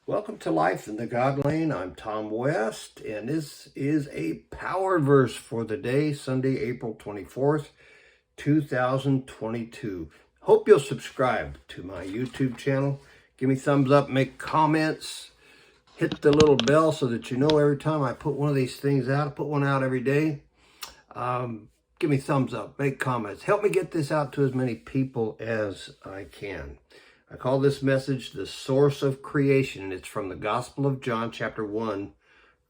Welcome to Life in the God Lane. I'm Tom West, and this is a power verse for the day, Sunday, April 24th, 2022. Hope you'll subscribe to my YouTube channel. Give me thumbs up, make comments, hit the little bell so that you know every time I put one of these things out. I put one out every day. Give me thumbs up, make comments. Help me get this out to as many people as I can. I call this message the source of creation. It's from the Gospel of John, chapter 1,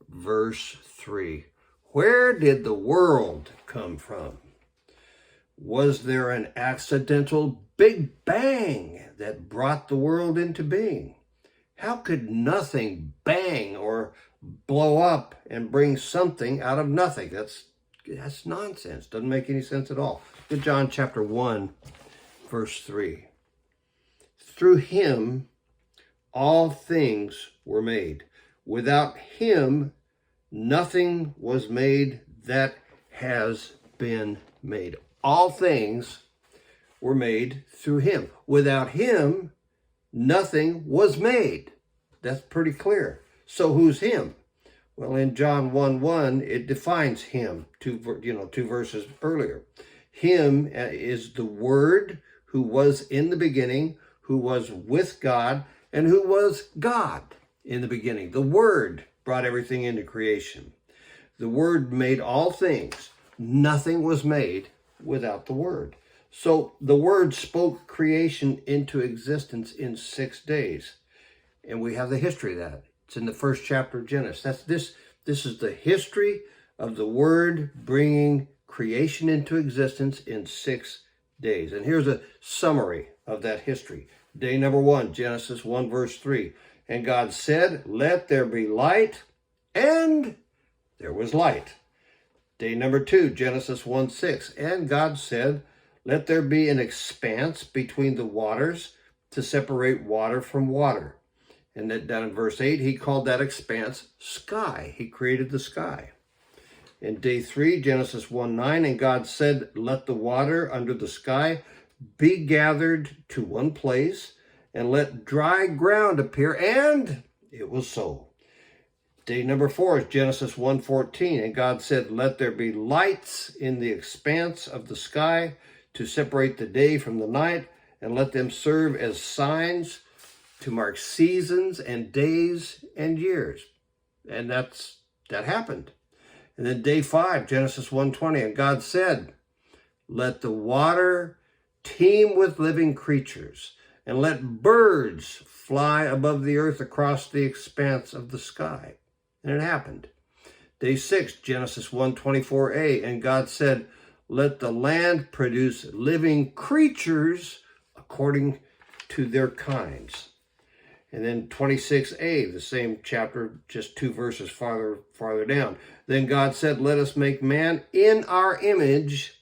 verse 3. Where did the world come from? Was there an accidental Big Bang that brought the world into being? How could nothing bang or blow up and bring something out of nothing? That's nonsense. Doesn't make any sense at all. Look at John chapter 1, verse 3. Through him, all things were made. Without him, nothing was made that has been made. All things were made through him. Without him, nothing was made. That's pretty clear. So who's him? Well, in John 1:1, it defines him, two verses earlier. Him is the Word who was in the beginning, who was with God, and who was God in the beginning. The Word brought everything into creation. The Word made all things. Nothing was made without the Word. So the Word spoke creation into existence in 6 days. And we have the history of that. It's in the first chapter of Genesis. This is the history of the Word bringing creation into existence in 6 days. And here's a summary of that history. Day number 1, Genesis 1, verse 3. And God said, "Let there be light," and there was light. Day number 2, Genesis 1:6. And God said, "Let there be an expanse between the waters to separate water from water." And then down in verse 8, he called that expanse sky. He created the sky. In day 3, Genesis 1:9, and God said, "Let the water under the sky be gathered to one place, and let dry ground appear," and it was so. Day number 4 is Genesis 1:14, and God said, "Let there be lights in the expanse of the sky to separate the day from the night, and let them serve as signs to mark seasons and days and years." And that happened. And then day 5, Genesis 1:20, and God said, "Let the water teem with living creatures, and let birds fly above the earth across the expanse of the sky." And it happened. Day 6, Genesis 1:24a, and God said, "Let the land produce living creatures according to their kinds." And then 26a, the same chapter, just 2 verses farther down. Then God said, "Let us make man in our image,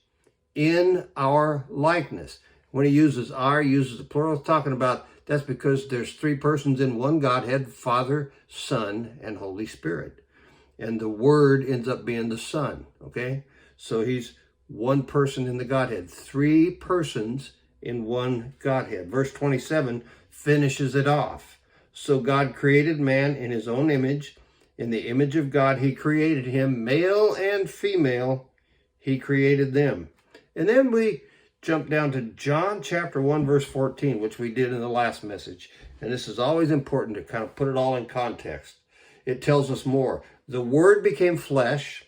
in our likeness." When he uses the plural, it's talking about, that's because there's 3 persons in one Godhead, Father, Son, and Holy Spirit. And the Word ends up being the Son, okay? So he's one person in the Godhead, 3 persons in one Godhead. Verse 27 finishes it off. So God created man in his own image. In the image of God, he created him, male and female, he created them. And then we jump down to John chapter 1, verse 14, which we did in the last message. And this is always important to kind of put it all in context. It tells us more. The Word became flesh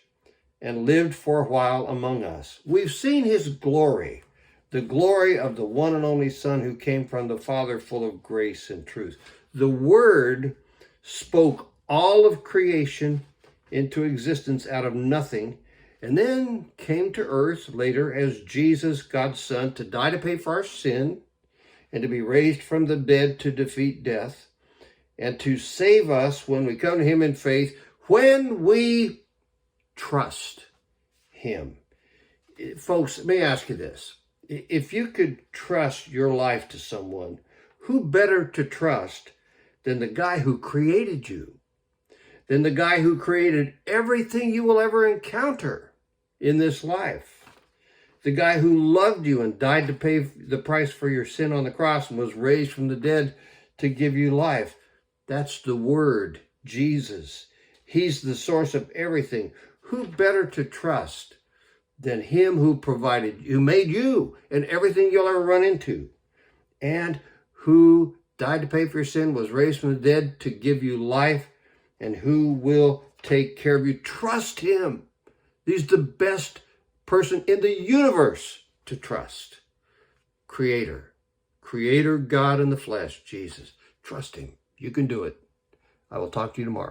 and lived for a while among us. We've seen his glory, the glory of the one and only Son who came from the Father, full of grace and truth. The Word spoke all of creation into existence out of nothing, and then came to earth later as Jesus, God's Son, to die to pay for our sin, and to be raised from the dead to defeat death, and to save us when we come to him in faith, when we trust him. Folks, let me ask you this. If you could trust your life to someone, who better to trust than the guy who created you, than the guy who created everything you will ever encounter in this life? The guy who loved you and died to pay the price for your sin on the cross and was raised from the dead to give you life. That's the Word, Jesus. He's the source of everything. Who better to trust than Him who provided, who made you and everything you'll ever run into, and who died to pay for your sin, was raised from the dead to give you life, and who will take care of you. Trust Him. He's the best person in the universe to trust. Creator God in the flesh, Jesus. Trust Him. You can do it. I will talk to you tomorrow.